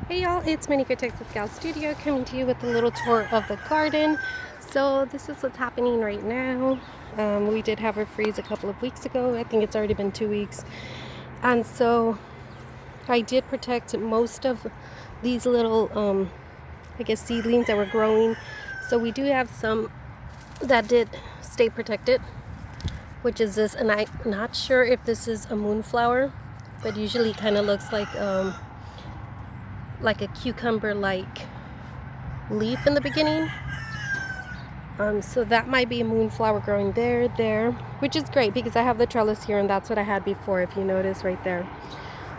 Hey y'all, it's Monica TexasGalStudio coming to you with a little tour of the garden. So this is what's happening right now. We did have a freeze a couple of weeks ago. I think it's already been 2 weeks. And so I did protect most of these little, I guess, seedlings that were growing. So we do have some that did stay protected, which is this. And I'm not sure if this is a moonflower, but usually kind of looks like a cucumber-like leaf in the beginning. So that might be a moonflower growing there, which is great because I have the trellis here, and that's what I had before, if you notice right there.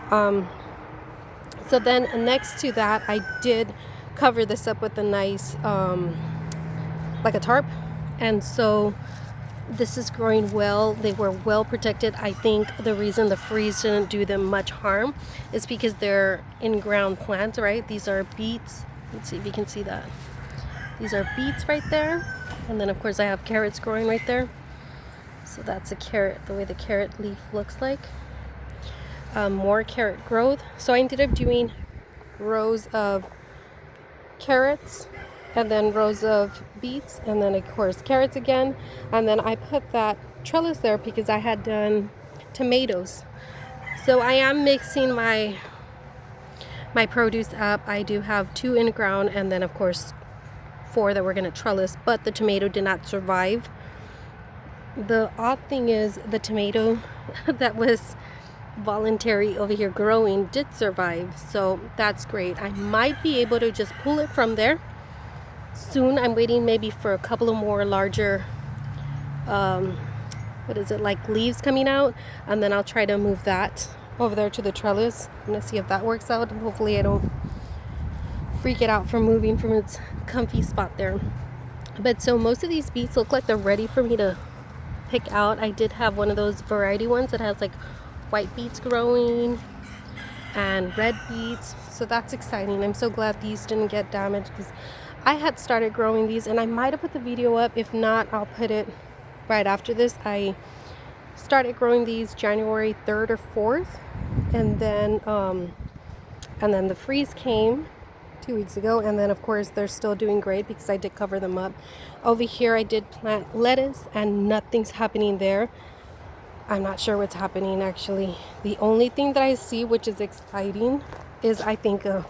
So then next to that, I did cover this up with a nice, like a tarp, and so this is growing well. They were well protected. I think the reason the freeze didn't do them much harm is because they're in-ground plants, right? These are beets. Let's see if you can see that. These are beets right there. And then of course I have carrots growing right there. So that's a carrot, the way the carrot leaf looks like. More carrot growth. So I ended up doing rows of carrots and then rows of beets, and then of course carrots again, and then I put that trellis there because I had done tomatoes. So I am mixing my produce up. I do have 2 in ground, and then of course 4 that we're going to trellis, but the tomato did not survive. The odd thing is the tomato that was voluntary over here growing did survive, so that's great. I might be able to just pull it from there soon. I'm waiting maybe for a couple of more larger like leaves coming out, and then I'll try to move that over there to the trellis. I'm gonna see if that works out. Hopefully I don't freak it out from moving from its comfy spot there. But so most of these beets look like they're ready for me to pick out. I did have one of those variety ones that has like white beets growing and red beets, so that's exciting. I'm so glad these didn't get damaged because I had started growing these, and I might have put the video up. If not, I'll put it right after this. I started growing these January 3rd or 4th, and then the freeze came 2 weeks ago, and then of course they're still doing great because I did cover them up. Over here I did plant lettuce, and nothing's happening there. I'm not sure what's happening actually. The only thing that I see, which is exciting, is I think a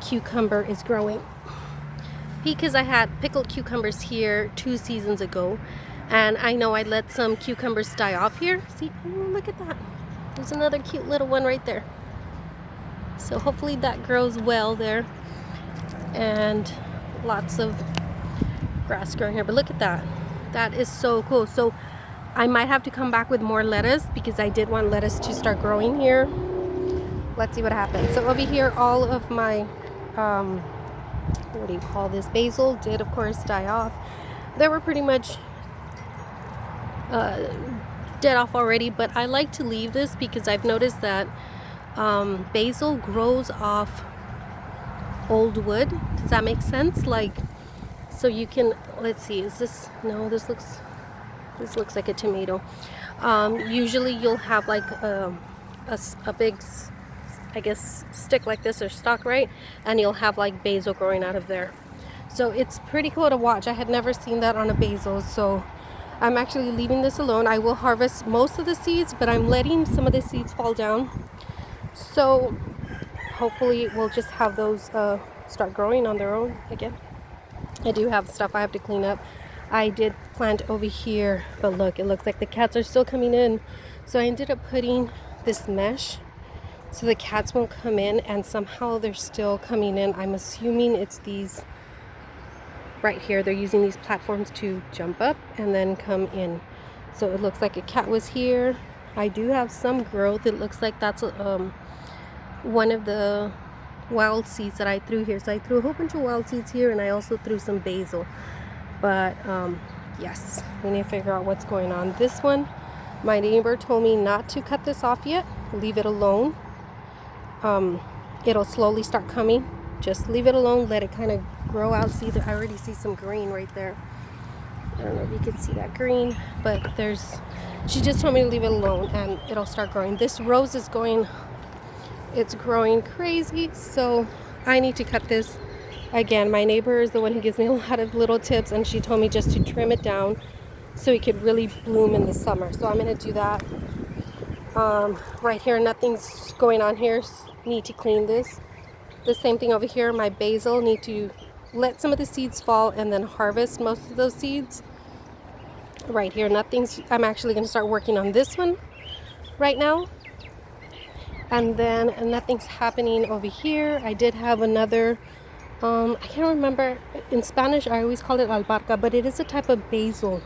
cucumber is growing, because I had pickled cucumbers here 2 seasons ago, and I know I let some cucumbers die off here. See, oh, look at that. There's another cute little one right there. So hopefully that grows well there, and lots of grass growing here. But look at that. That is so cool. So I might have to come back with more lettuce because I did want lettuce to start growing here. Let's see what happens. So over here, all of my what do you call this, basil did of course die off. They were pretty much dead off already, but I like to leave this because I've noticed that basil grows off old wood. Does that make sense? Like, so you can, let's see, is this, no, this looks like a tomato. Usually you'll have like a big, I guess, stick like this or stalk, right? And you'll have like basil growing out of there. So it's pretty cool to watch. I had never seen that on a basil, so I'm actually leaving this alone. I will harvest most of the seeds, but I'm letting some of the seeds fall down. So hopefully we'll just have those start growing on their own again. I do have stuff I have to clean up. I did plant over here, but look, it looks like the cats are still coming in. So I ended up putting this mesh so the cats won't come in, and somehow they're still coming in. I'm assuming it's these right here. They're using these platforms to jump up and then come in. So it looks like a cat was here. I do have some growth. It looks like that's one of the wild seeds that I threw here. So I threw a whole bunch of wild seeds here, and I also threw some basil. But yes, we need to figure out what's going on. This one, my neighbor told me not to cut this off yet. Leave it alone. It'll slowly start coming. Just leave it alone, let it kind of grow out. See, I already see some green right there. I don't know if you can see that green, but she just told me to leave it alone and it'll start growing. This rose is going It's growing crazy, so I need to cut this. Again, my neighbor is the one who gives me a lot of little tips, and she told me just to trim it down so it could really bloom in the summer. So I'm going to do that. Right here, nothing's going on here. Need to clean this. The same thing over here, my basil, need to let some of the seeds fall and then harvest most of those seeds. Right here, nothing's, I'm actually going to start working on this one right now. And then nothing's happening over here. I did have another, I can't remember, in Spanish I always call it albarca, but it is a type of basil.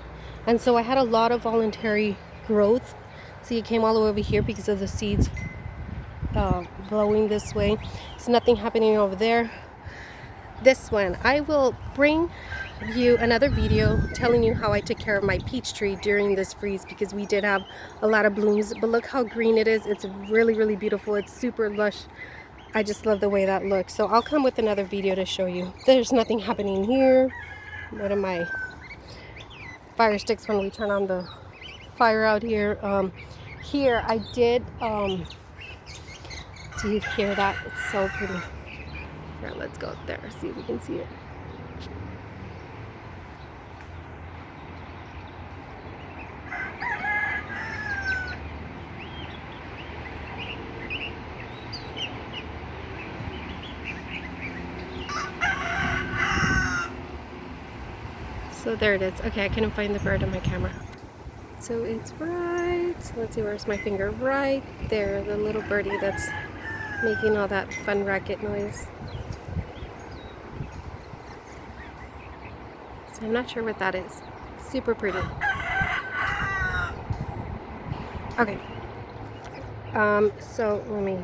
And so I had a lot of voluntary growth. See, it came all the way over here because of the seeds blowing this way. There's nothing happening over there. This one, I will bring you another video telling you how I took care of my peach tree during this freeze, because we did have a lot of blooms. But look how green it is. It's really, really beautiful. It's super lush. I just love the way that looks. So I'll come with another video to show you. There's nothing happening here. One of my fire sticks when we turn on the fire out here. Here I did, do you hear that? It's so pretty. Here, let's go up there, see if we can see it. So there it is. Okay, I couldn't find the bird on my camera. So it's right, so let's see, where's my finger? Right there, the little birdie that's making all that fun racket noise. So I'm not sure what that is. Super pretty. Okay. So let me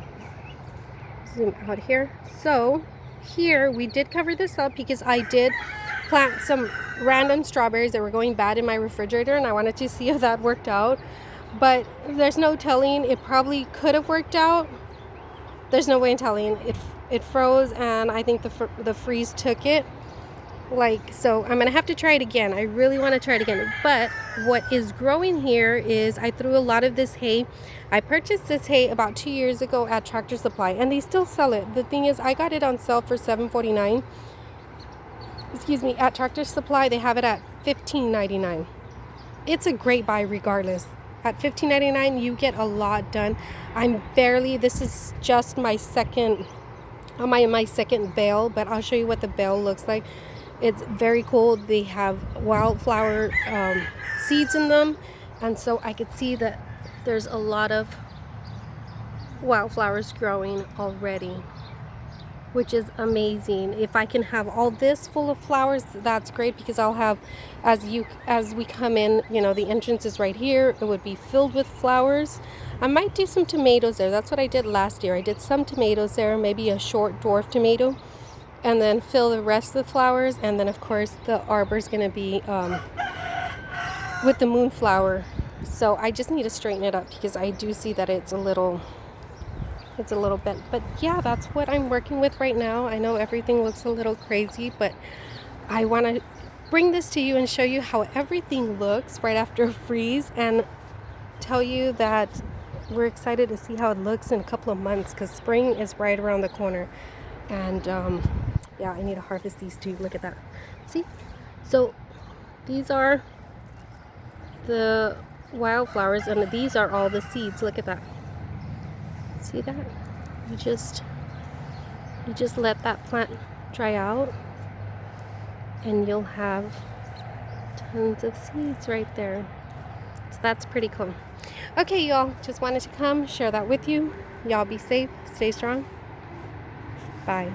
zoom out here. So here we did cover this up because I did plant some random strawberries that were going bad in my refrigerator, and I wanted to see if that worked out. But there's no telling. It probably could have worked out. There's no way in telling. It froze, and I think the freeze took it. So I'm gonna have to try it again. I really want to try it again. But what is growing here is I threw a lot of this hay. I purchased this hay about 2 years ago at Tractor Supply, and they still sell it. The thing is, I got it on sale for $7.49. Excuse me, at Tractor Supply they have it at $15.99. It's a great buy regardless. At $15.99 you get a lot done. This is just my second bale, but I'll show you what the bale looks like. It's very cool. They have wildflower seeds in them, and so I could see that there's a lot of wildflowers growing already, which is amazing. If I can have all this full of flowers, that's great, because I'll have, as we come in, the entrance is right here. It would be filled with flowers. I might do some tomatoes there. That's what I did last year. I did some tomatoes there, maybe a short dwarf tomato, and then fill the rest with flowers. And then of course the arbor is going to be with the moonflower. So I just need to straighten it up, because I do see that it's a little bent. But yeah, that's what I'm working with right now. I know everything looks a little crazy, but I want to bring this to you and show you how everything looks right after a freeze, and tell you that we're excited to see how it looks in a couple of months, because spring is right around the corner. And yeah, I need to harvest these too. Look at that. See? So these are the wildflowers, and these are all the seeds. Look at that. See that? You just let that plant dry out, and you'll have tons of seeds right there. So that's pretty cool. Okay, y'all, just wanted to come share that with you. Y'all be safe, stay strong. Bye.